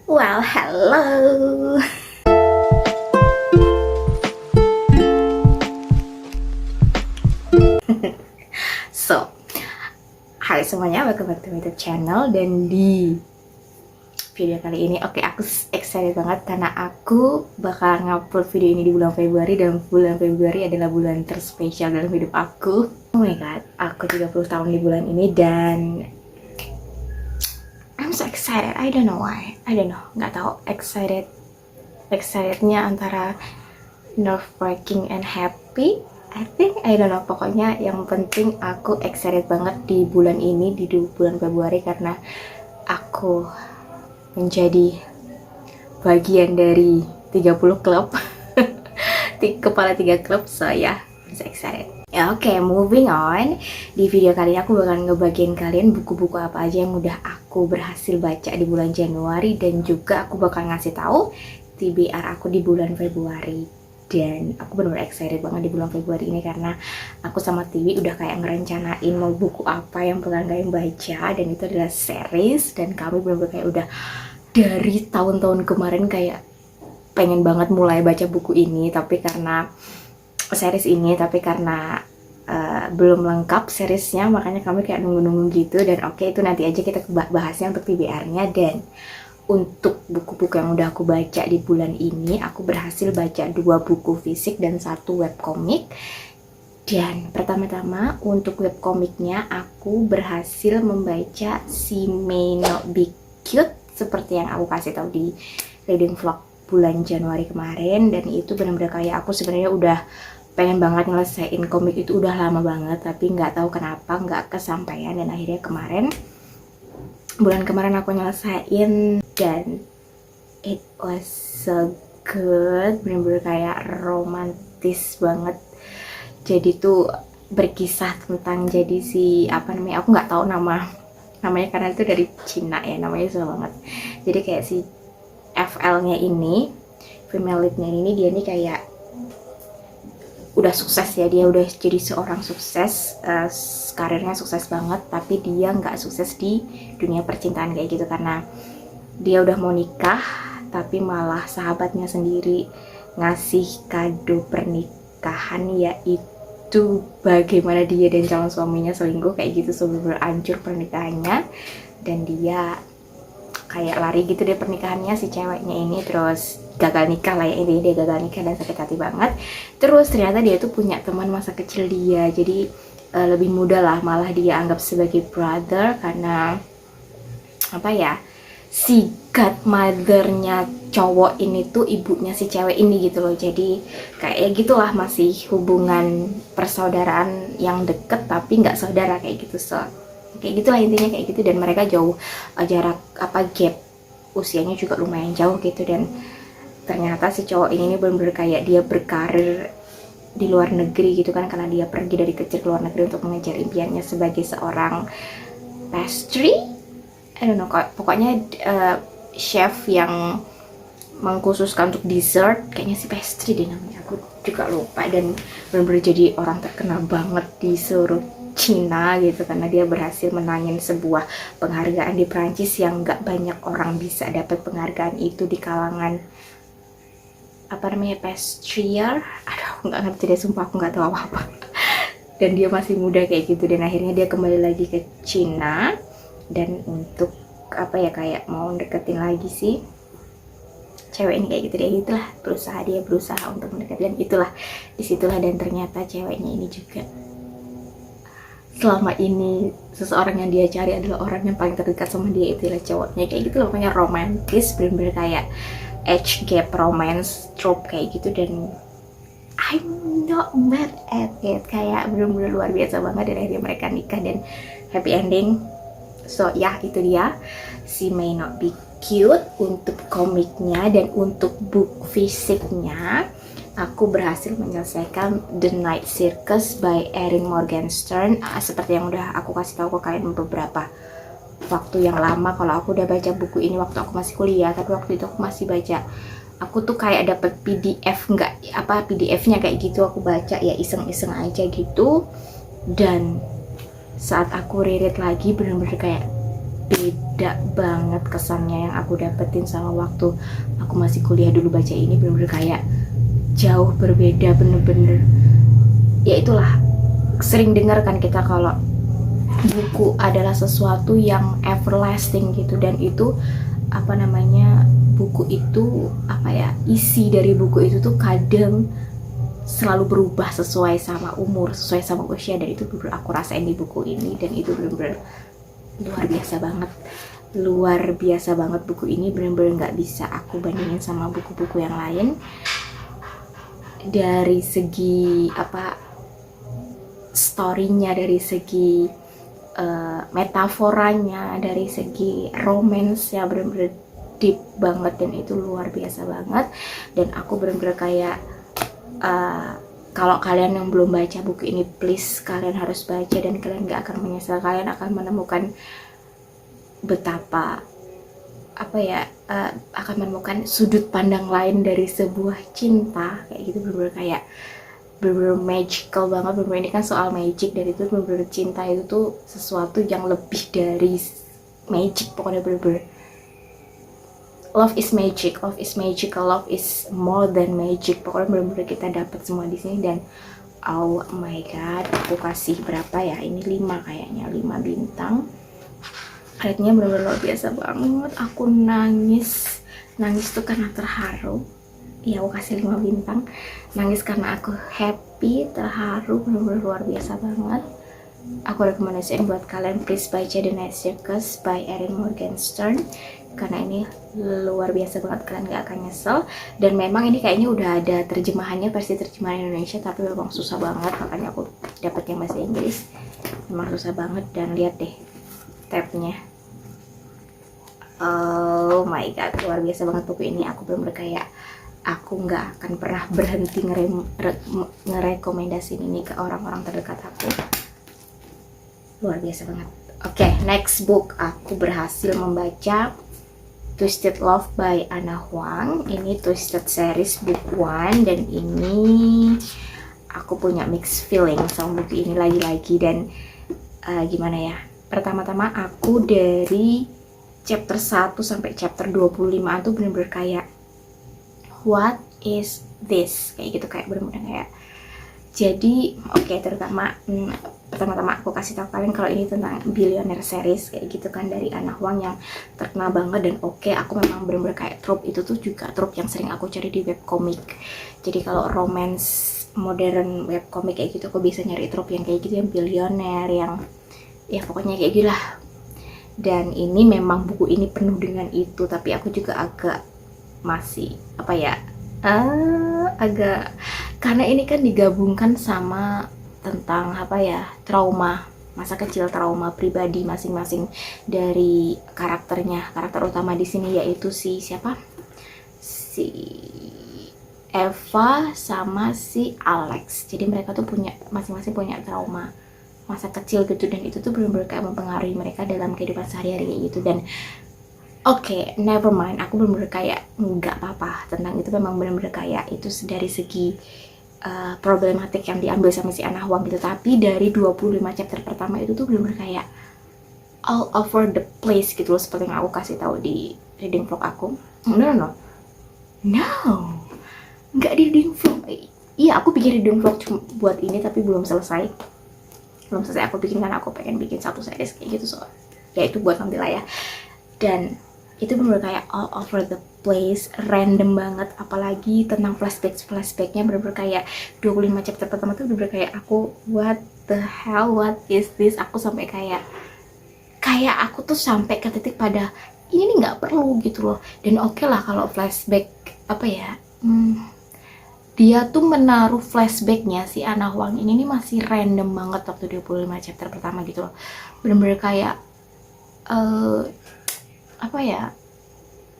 Well, hello. So, hai semuanya, welcome back to my YouTube channel. Dan di video kali ini, aku excited banget karena aku bakal ngupload video ini di bulan Februari. Dan bulan Februari adalah bulan terspesial dalam hidup aku. Oh my god, aku 30 tahun di bulan ini dan I'm so excited. I don't know why. I don't know. Nggak tahu. Excitednya antara nerve-wracking and happy. I don't know. Pokoknya yang penting aku excited banget di bulan ini, di bulan Februari, karena aku menjadi bagian dari 30 klub. Kepala 3 klub. So yeah, I'm so excited. Ya oke, moving on. Di video kali ini aku bakal ngebagiin kalian buku-buku apa aja yang udah aku berhasil baca di bulan Januari, dan juga aku bakal ngasih tahu TBR aku di bulan Februari. Dan aku benar-benar excited banget di bulan Februari ini karena aku sama Tiwi udah kayak ngerencanain mau buku apa yang bakal kalian baca, dan itu adalah series. Dan kami benar-benar kayak udah dari tahun-tahun kemarin kayak pengen banget mulai baca buku ini, tapi karena belum lengkap seriesnya, makanya kami kayak nunggu-nunggu gitu. Dan oke, itu nanti aja kita bahasnya untuk TBR-nya. Dan untuk buku-buku yang udah aku baca di bulan ini, aku berhasil baca 2 buku fisik dan 1 webcomic. Dan pertama-tama untuk webcomicnya aku berhasil membaca She May Not Be Cute, seperti yang aku kasih tahu di reading vlog bulan Januari kemarin. Dan itu benar-benar kayak aku sebenarnya udah pengen banget nyelesain komik itu udah lama banget, tapi nggak tahu kenapa nggak kesampaian. Dan akhirnya bulan kemarin aku nyelesain, dan it was so good, bener-bener kayak romantis banget. Jadi tuh berkisah tentang jadi aku nggak tahu namanya karena itu dari Cina ya, namanya susah banget. Jadi kayak si FL-nya ini, female lead-nya ini, dia nih kayak udah sukses ya, dia udah jadi seorang sukses, karirnya sukses banget, tapi dia nggak sukses di dunia percintaan kayak gitu, karena dia udah mau nikah tapi malah sahabatnya sendiri ngasih kado pernikahan, yaitu bagaimana dia dan calon suaminya selingkuh kayak gitu. Sebelum hancur pernikahannya, dan dia kayak lari gitu deh pernikahannya si ceweknya ini, terus gagal nikah lah ya, intinya dia gagal nikah dan sakit hati banget. Terus ternyata dia tuh punya teman masa kecil dia, jadi lebih muda lah, malah dia anggap sebagai brother, karena si godmother-nya cowok ini tuh ibunya si cewek ini gitu loh. Jadi kayak gitulah, masih hubungan persaudaraan yang deket tapi nggak saudara kayak gitu. So kayak gitulah intinya kayak gitu. Dan mereka jauh jarak gap usianya juga lumayan jauh gitu. Dan ternyata si cowok ini bener-bener kayak dia berkarir di luar negeri gitu kan, karena dia pergi dari kecil ke luar negeri untuk mengejar impiannya sebagai seorang pastry, I don't know, pokoknya chef yang mengkhususkan untuk dessert, kayaknya si pastry deh namanya, aku juga lupa. Dan bener-bener jadi orang terkenal banget di seluruh Cina gitu, karena dia berhasil menangin sebuah penghargaan di Prancis yang gak banyak orang bisa dapat penghargaan itu di kalangan pastrier. Aduh, nggak ngerti deh, sumpah aku nggak tahu apa-apa. Dan dia masih muda kayak gitu. Dan akhirnya dia kembali lagi ke Cina, dan untuk kayak mau deketin lagi sih cewek ini kayak gitu deh. Itulah dia berusaha untuk mendekati, dan disitulah dan ternyata ceweknya ini juga selama ini seseorang yang dia cari adalah orang yang paling terdekat sama dia, itulah cowoknya kayak gitu loh. Pokoknya romantis, bener-bener kayak age gap romance trope kayak gitu. Dan I'm not mad at it, kayak bener-bener luar biasa banget. Dan akhirnya mereka nikah dan happy ending. So ya, itu dia She May Not Be Cute untuk komiknya. Dan untuk book fisiknya aku berhasil menyelesaikan The Night Circus by Erin Morgenstern. Seperti yang udah aku kasih tahu ke kalian beberapa waktu yang lama, kalau aku udah baca buku ini waktu aku masih kuliah, tapi waktu itu aku masih baca, aku tuh kayak dapet PDF-nya kayak gitu, aku baca ya iseng-iseng aja gitu. Dan saat aku reread lagi, bener-bener kayak beda banget kesannya yang aku dapetin sama waktu aku masih kuliah dulu baca ini. Bener-bener kayak jauh berbeda, bener-bener ya itulah, sering dengar kan kita kalau buku adalah sesuatu yang everlasting gitu, dan itu apa namanya, buku itu apa ya, isi dari buku itu tuh kadang selalu berubah sesuai sama umur, sesuai sama usia, dan itu bener-bener aku rasain di buku ini, dan itu bener-bener luar biasa banget. Luar biasa banget buku ini, bener-bener nggak bisa aku bandingin sama buku-buku yang lain. Dari segi apa, story-nya, dari segi metaforanya, dari segi romance ya, bener-bener deep banget, dan itu luar biasa banget. Dan aku bener-bener kayak kalau kalian yang belum baca buku ini, please kalian harus baca, dan kalian gak akan menyesal. Kalian akan menemukan betapa apa ya, akan menemukan sudut pandang lain dari sebuah cinta kayak gitu. Bener-bener kayak bener-bener magical banget. Bener-bener ini kan soal magic, dan itu bener-bener cinta itu tuh sesuatu yang lebih dari magic. Pokoknya bener-bener love is magic, love is magical, love is more than magic. Pokoknya bener-bener kita dapat semua di sini. Dan oh my god, aku kasih berapa ya, ini 5 kayaknya, 5 bintang. Ayatnya bener-bener luar biasa banget. Aku nangis tuh karena terharu. Ya aku kasih 5 bintang. Nangis karena aku happy, terharu, bener-bener luar biasa banget. Aku rekomendasiin buat kalian, please baca The Night Circus by Erin Morgenstern, karena ini luar biasa banget, kalian gak akan nyesel. Dan memang ini kayaknya udah ada terjemahannya, versi terjemahan Indonesia, tapi memang susah banget, makanya aku dapet yang bahasa Inggris. Memang susah banget. Dan lihat deh tabnya, oh my god, luar biasa banget buku ini. Aku bener-bener kayak aku nggak akan pernah berhenti ngerekomendasiin ini ke orang-orang terdekat aku. Luar biasa banget. Oke, next book, aku berhasil membaca Twisted Love by Ana Huang. Ini Twisted series book 1, dan ini aku punya mixed feeling sama buku ini lagi-lagi. Dan gimana ya, pertama-tama aku dari chapter 1 sampai chapter 25 tuh bener-bener kayak what is this, kayak gitu, kayak bener-bener kayak. Jadi oke, pertama-tama aku kasih tahu kalian kalau ini tentang Billionaire series kayak gitu kan, dari Ana Huang yang terkenal banget. Dan oke, aku memang bener-bener kayak trope itu tuh juga trope yang sering aku cari di webcomic. Jadi kalau romance modern webcomic kayak gitu, aku bisa nyari trope yang kayak gitu, yang billionaire, yang ya pokoknya kayak gitu lah. Dan ini memang buku ini penuh dengan itu, tapi aku juga agak masih apa ya, agak, karena ini kan digabungkan sama tentang apa ya, trauma masa kecil, trauma pribadi masing-masing dari karakternya. Karakter utama di sini yaitu si siapa, si Eva sama si Alex. Jadi mereka tuh punya masing-masing punya trauma masa kecil gitu, dan itu tuh benar-benar kayak mempengaruhi mereka dalam kehidupan sehari-hari gitu. Dan oke, never mind, aku bener-bener kayak nggak apa-apa tentang itu. Memang bener-bener kayak itu dari segi problematik yang diambil sama si Ana Huang gitu. Tapi dari 25 chapter pertama itu tuh bener-bener kayak all over the place gitu loh, seperti yang aku kasih tahu di reading vlog aku. No, nggak di reading vlog. Iya, aku bikin reading vlog buat ini, tapi belum selesai aku bikin, karena aku pengen bikin satu series kayak gitu, so ya itu buat nanti lah ya. Dan itu bener-bener kayak all over the place, random banget. Apalagi tentang flashbacknya bener-bener kayak 25 chapter pertama tuh bener-bener kayak aku what the hell, what is this. Aku sampai kayak aku tuh sampai ke titik pada ini nih nggak perlu gitu loh. Dan oke lah kalau flashback apa ya, dia tuh menaruh flashbacknya si Ana Huang ini nih masih random banget waktu 25 chapter pertama gitu loh. Bener-bener kayak apa ya,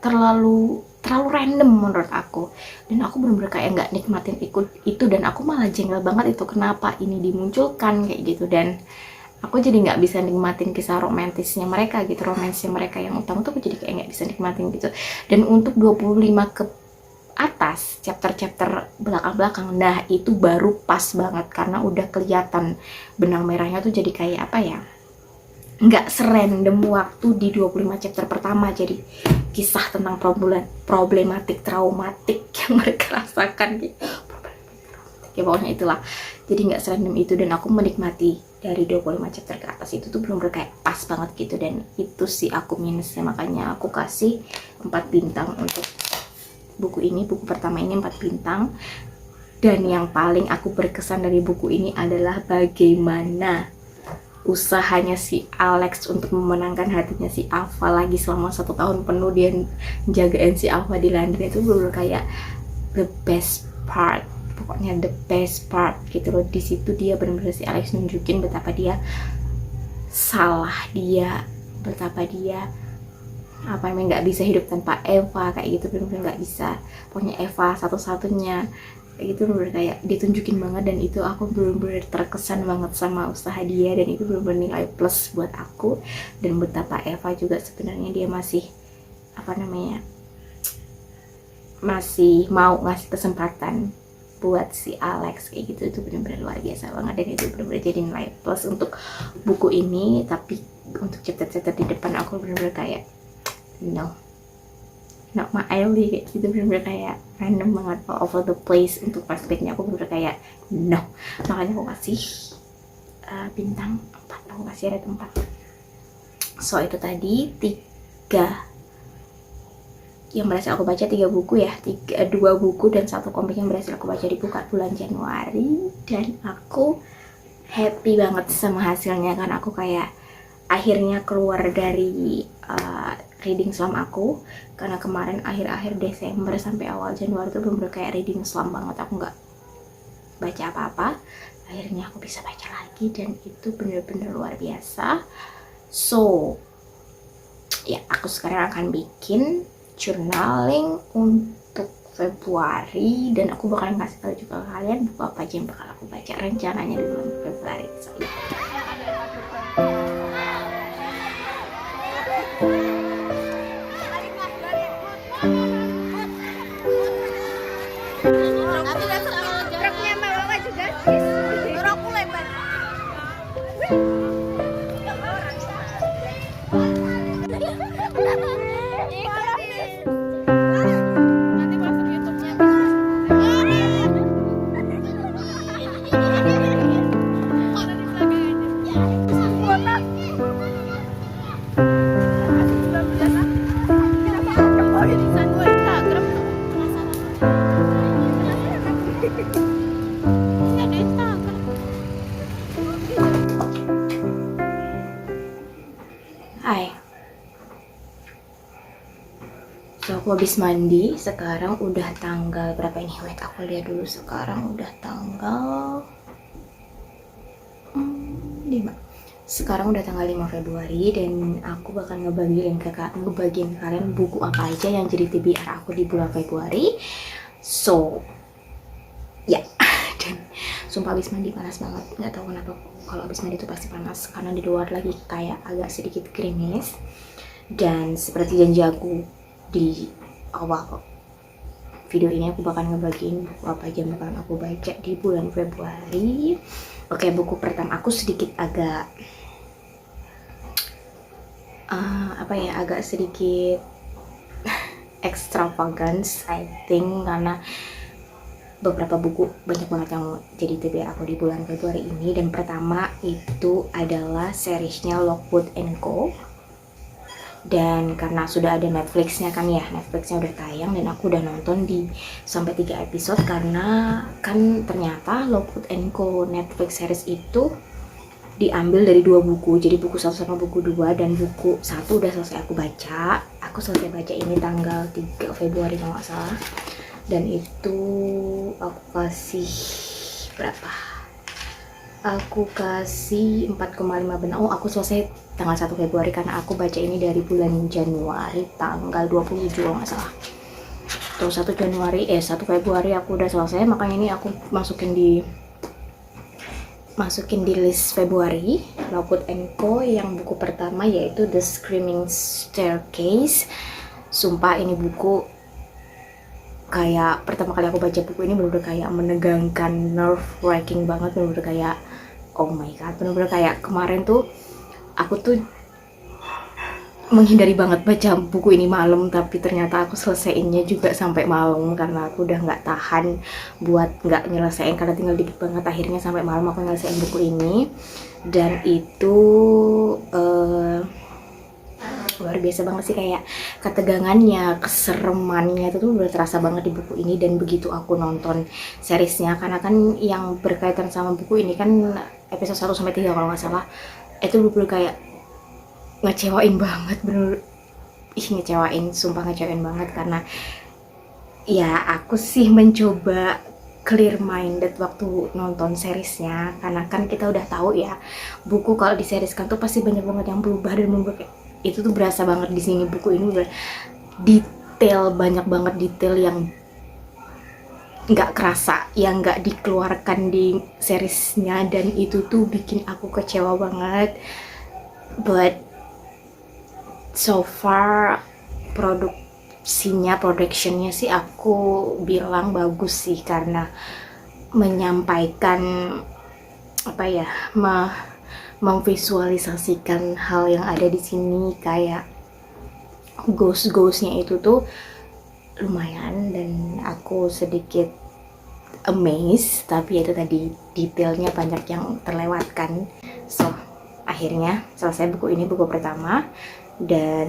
terlalu random menurut aku. Dan aku bener-bener kayak nggak nikmatin itu, dan aku malah jengkel banget itu kenapa ini dimunculkan kayak gitu. Dan aku jadi nggak bisa nikmatin kisah romantisnya mereka gitu, romansnya mereka yang utama tuh aku jadi kayak nggak bisa nikmatin gitu. Dan untuk 25 ke atas, chapter-chapter belakang-belakang, nah itu baru pas banget, karena udah kelihatan benang merahnya tuh jadi kayak apa ya, nggak serandom waktu di 25 chapter pertama. Jadi kisah tentang problematik traumatik yang mereka rasakan gitu. Ya pokoknya itulah. Jadi nggak serandom itu, dan aku menikmati dari 25 chapter ke atas itu tuh bener-bener kayak pas banget gitu. Dan itu sih aku minusnya, makanya aku kasih 4 bintang untuk buku ini. Buku pertama ini 4 bintang. Dan yang paling aku berkesan dari buku ini adalah bagaimana usahanya si Alex untuk memenangkan hatinya si Ava lagi selama 1 tahun penuh dia jagain si Ava di London. Itu bener-bener kayak the best part, pokoknya the best part gitu loh. Di situ dia bener-bener si Alex nunjukin betapa dia salah, betapa dia apa namanya nggak bisa hidup tanpa Eva kayak gitu, bener-bener nggak bisa, pokoknya Eva satu-satunya kayak gitu. Bener-bener kayak ditunjukin banget, dan itu aku bener-bener terkesan banget sama usaha dia, dan itu bener-bener nilai plus buat aku. Dan betapa Eva juga sebenarnya dia masih apa namanya masih mau ngasih kesempatan buat si Alex kayak gitu. Itu bener-bener luar biasa banget, dan itu bener-bener jadi nilai plus untuk buku ini. Tapi untuk chapter-chapter di depan aku bener-bener kayak no, not my Ellie kayak gitu, bener-bener kayak random banget, all over the place. Untuk perspektifnya aku bener-bener kayak no, makanya aku kasih bintang 4, aku kasih rate 4. So itu tadi 3 yang berhasil aku baca, 3 buku ya, 2 buku dan 1 komik yang berhasil aku baca di bulan Januari. Dan aku happy banget sama hasilnya, kan aku kayak akhirnya keluar dari reading slump aku, karena kemarin akhir-akhir Desember sampai awal Januari itu bener-bener kayak reading slump banget, aku nggak baca apa-apa. Akhirnya aku bisa baca lagi, dan itu bener-bener luar biasa. So ya, aku sekarang akan bikin journaling untuk Februari, dan aku bakalan kasih tahu juga ke kalian buku apa aja yang bakal aku baca rencananya di bulan Februari. So, hai. So aku habis mandi, sekarang udah tanggal berapa ini? Wait, aku lihat dulu. Sekarang udah tanggal 5. Sekarang udah tanggal 5 Februari, dan aku bakal ngebagiin ke kalian buku apa aja yang jadi TBR aku di bulan Februari. So ya, dan sumpah habis mandi panas banget. Nggak tahu kenapa kalau habis mandi itu pasti panas, karena di luar lagi kayak agak sedikit gerimis. Dan seperti janji aku di awal video ini, aku bakal ngebagiin buku apa aja yang bakal aku baca di bulan Februari. Oke, buku pertama aku sedikit agak agak sedikit extravagance I think, karena beberapa buku banyak banget yang jadi TBR aku di bulan Februari ini. Dan pertama itu adalah seriesnya Lockwood & Co. Dan karena sudah ada Netflixnya kan ya, Netflixnya udah tayang, dan aku udah nonton sampai 3 episode. Karena kan ternyata Lockwood & Co Netflix series itu diambil dari 2 buku, jadi buku 1 sama buku 2. Dan buku 1 udah selesai aku baca. Aku selesai baca ini tanggal 3 Februari kalau nggak salah. Dan itu aku kasih berapa? Aku kasih 4,5 bintang. Oh, aku selesai tanggal 1 Februari karena aku baca ini dari bulan Januari tanggal 27 kalau nggak salah. Terus 1 Februari aku udah selesai, makanya ini aku masukin di list Februari. Lockwood & Co yang buku pertama yaitu The Screaming Staircase. Sumpah ini buku kayak pertama kali aku baca buku ini bener-bener kayak menegangkan, nerve wracking banget, bener-bener kayak oh my god, bener-bener kayak kemarin tuh aku tuh menghindari banget baca buku ini malam, tapi ternyata aku selesaiinnya juga sampai malam karena aku udah nggak tahan buat nggak nyelesain karena tinggal dikit banget. Akhirnya sampai malam aku nyelesain buku ini, dan itu luar biasa banget sih, kayak ketegangannya, keseremannya itu tuh udah terasa banget di buku ini. Dan begitu aku nonton seriesnya, karena kan yang berkaitan sama buku ini kan episode 1-3 kalau nggak salah, itu bener-bener kayak ngecewain banget, bener ngecewain, sumpah ngecewain banget. Karena ya aku sih mencoba clear minded waktu nonton seriesnya, karena kan kita udah tahu ya buku kalau diseriskan tuh pasti banyak banget yang berubah dan membuat itu tuh berasa banget di sini. Buku ini udah detail, banyak banget detail yang nggak kerasa, yang nggak dikeluarkan di seriesnya, dan itu tuh bikin aku kecewa banget. But so far productionnya sih aku bilang bagus sih, karena menyampaikan apa ya, memvisualisasikan hal yang ada di sini, kayak ghost-ghostnya itu tuh lumayan, dan aku sedikit amazed. Tapi itu tadi detailnya banyak yang terlewatkan. So akhirnya selesai buku ini, buku pertama, dan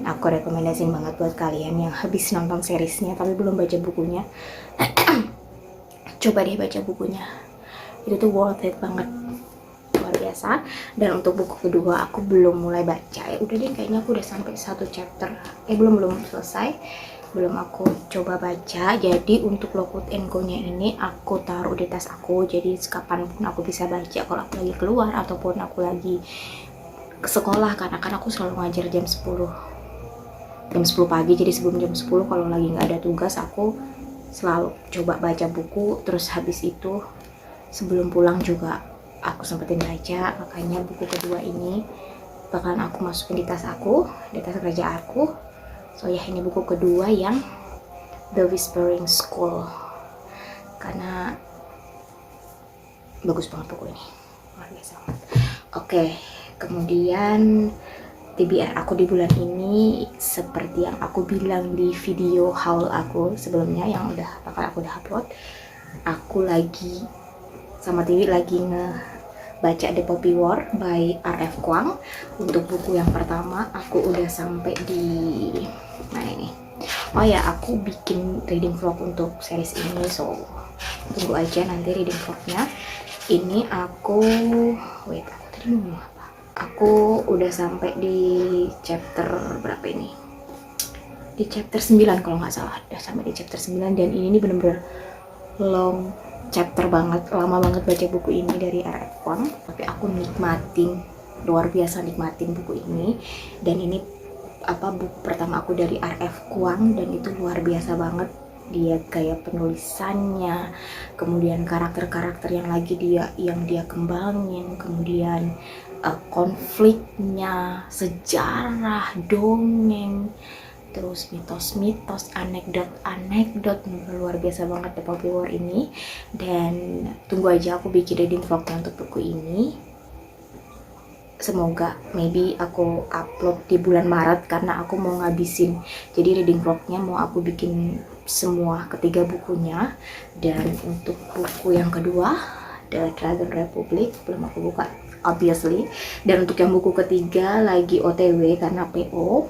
aku rekomendasiin banget buat kalian yang habis nonton seriesnya tapi belum baca bukunya. Coba deh baca bukunya, itu tuh worth it banget, luar biasa. Dan untuk buku kedua aku belum mulai baca, ya udah deh kayaknya aku udah sampai 1 chapter, belum selesai, belum aku coba baca. Jadi untuk Lockwood & Co-nya ini aku taruh di tas aku, jadi kapanpun aku bisa baca kalau aku lagi keluar ataupun aku lagi ke sekolah, karena kan aku selalu ngajar jam 10 pagi, jadi sebelum jam 10 kalau lagi nggak ada tugas aku selalu coba baca buku. Terus habis itu sebelum pulang juga aku sempetin baca, makanya buku kedua ini bakalan aku masukin di tas aku, di tas kerja aku. So ya, ini buku kedua yang The Whispering School, karena bagus banget buku ini, luar biasa banget. Oke, kemudian TBR aku di bulan ini, seperti yang aku bilang di video haul aku sebelumnya yang aku udah upload, aku lagi sama Tiwi lagi ngebaca The Poppy War by R.F. Kuang. Untuk buku yang pertama aku udah sampai di mana ini. Oh ya, aku bikin reading vlog untuk series ini, so tunggu aja nanti reading vlognya. Ini aku tadi mau ngomong apa? Aku udah sampai di chapter berapa ini? Di chapter 9 kalau nggak salah, udah sampai di chapter 9. Dan ini bener-bener long chapter banget, lama banget baca buku ini dari R.F. Kuang, tapi aku nikmatin, luar biasa nikmatin buku ini. Dan ini buku pertama aku dari R.F. Kuang, dan itu luar biasa banget. Dia gaya penulisannya, kemudian karakter-karakter yang dia kembangin, kemudian konfliknya, sejarah, dongeng, terus mitos-mitos, anekdot, luar biasa banget The Poppy War ini. Dan tunggu aja aku bikin reading vlognya untuk buku ini. Semoga maybe aku upload di bulan Maret, karena aku mau ngabisin, jadi reading vlognya mau aku bikin semua ketiga bukunya. Dan untuk buku yang kedua, The Dragon Republic, belum aku buka obviously. Dan untuk yang buku ketiga lagi OTW karena PO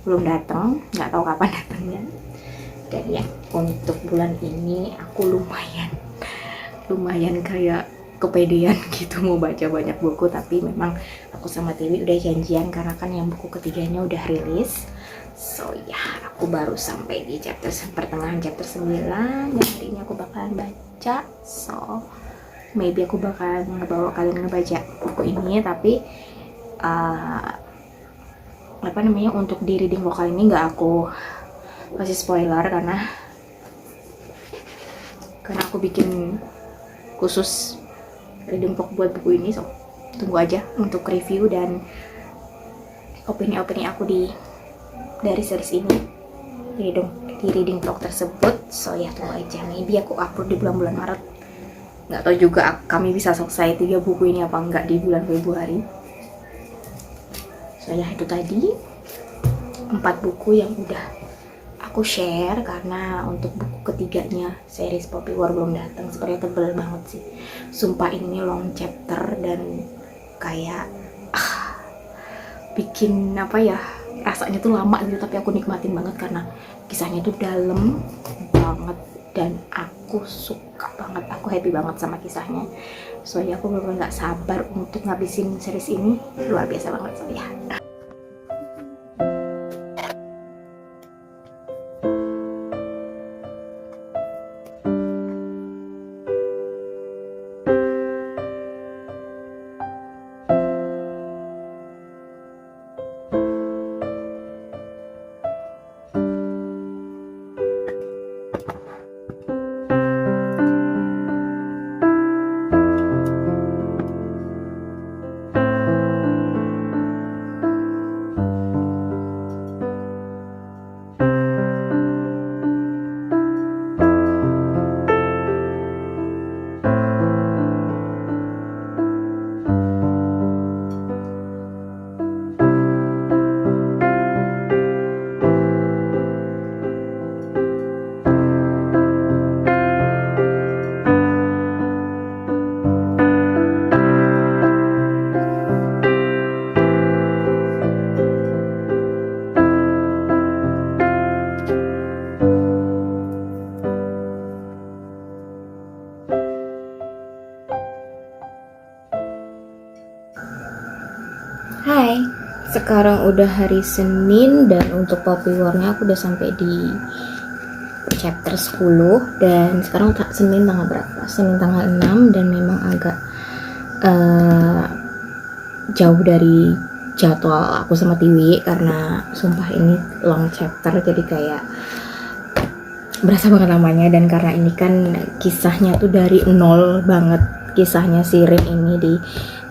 belum datang, nggak tahu kapan datangnya. Dan ya, untuk bulan ini aku lumayan kayak kepedean gitu mau baca banyak buku. Tapi memang aku sama Tiwi udah janjian, karena kan yang buku ketiganya udah rilis. So ya, aku baru sampai di pertengahan chapter 9, dan hari ini aku bakalan baca. So maybe aku bakalan ngebawa kalian ngebaca buku ini, tapi untuk di reading vlog kali ini nggak aku kasih spoiler, karena aku bikin khusus reading vlog buat buku ini. So tunggu aja untuk review dan opini aku dari series ini di reading vlog tersebut. So ya, tunggu aja, maybe aku upload di bulan Maret. Nggak tahu juga kami bisa selesai 3 buku ini apa enggak di bulan Februari. So ya itu tadi 4 buku yang udah aku share, karena untuk buku ketiganya series Poppy War belum datang. Sebenarnya tebel banget sih, sumpah. Ini long chapter dan kayak bikin apa ya, rasanya tuh lama gitu, tapi aku nikmatin banget karena kisahnya tuh dalam banget dan aku suka banget, aku happy banget sama kisahnya. So ya aku bener-bener gak sabar untuk ngabisin series ini, luar biasa banget. So ya hai, sekarang udah hari Senin dan untuk Poppy War-nya aku udah sampai di chapter 10 dan sekarang Senin tanggal berapa? Senin tanggal 6 dan memang agak jauh dari jadwal aku sama Tiwi karena sumpah ini long chapter, jadi kayak berasa banget lamanya. Dan karena ini kan kisahnya tuh dari nol banget, kisahnya si Rin ini di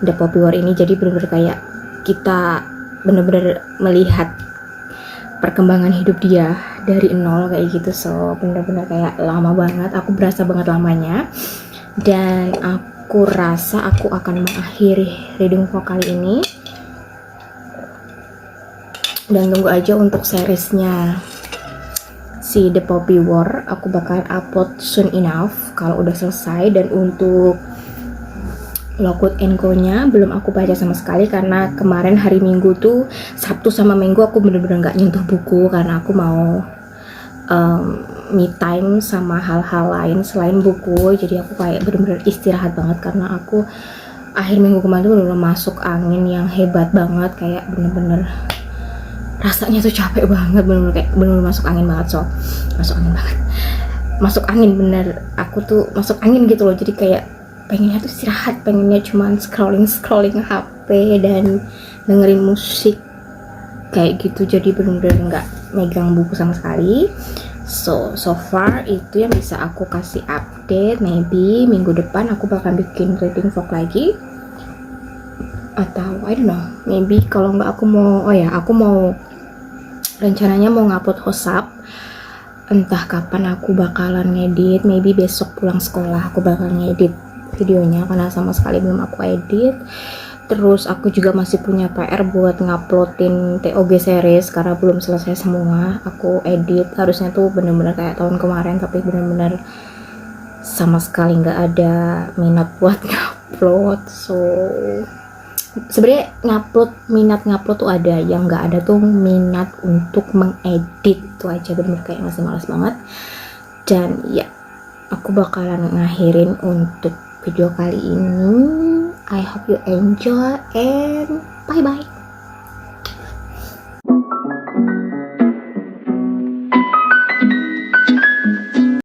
The Poppy War ini, jadi bener-bener kayak kita bener-bener melihat perkembangan hidup dia dari nol kayak gitu. So bener-bener kayak lama banget, aku berasa banget lamanya. Dan aku rasa aku akan mengakhiri reading vlog kali ini dan tunggu aja untuk seriesnya si The Poppy War. Aku bakal upload soon enough kalau udah selesai. Dan untuk Lockwood & Co-nya belum aku baca sama sekali karena kemarin hari Minggu tuh, Sabtu sama Minggu aku bener-bener gak nyentuh buku karena aku mau me time sama hal-hal lain selain buku. Jadi aku kayak bener-bener istirahat banget karena aku akhir minggu kemarin tuh bener-bener masuk angin yang hebat banget, kayak bener-bener rasanya tuh capek banget, bener-bener kayak bener-bener masuk angin banget. So masuk angin bener, aku tuh masuk angin gitu loh. Jadi kayak pengennya tuh istirahat, pengennya cuman scrolling HP dan dengerin musik kayak gitu. Jadi bener-bener nggak megang buku sama sekali. So far itu yang bisa aku kasih update. Maybe minggu depan aku bakal bikin reading vlog lagi, atau I don't know, maybe kalau nggak aku mau rencananya mau ngupload hosap. Entah kapan aku bakalan ngedit, maybe besok pulang sekolah aku bakal ngedit videonya karena sama sekali belum aku edit. Terus aku juga masih punya PR buat nguploadin TOG series karena belum selesai semua aku edit. Harusnya tuh bener-bener kayak tahun kemarin, tapi bener-bener sama sekali nggak ada minat buat ngupload. So sebenarnya minat ngupload tuh ada, yang nggak ada tuh minat untuk mengedit. Itu aja, bener-bener kayak masih malas banget. Dan ya aku bakalan ngakhirin untuk video kali ini. I hope you enjoy and bye bye.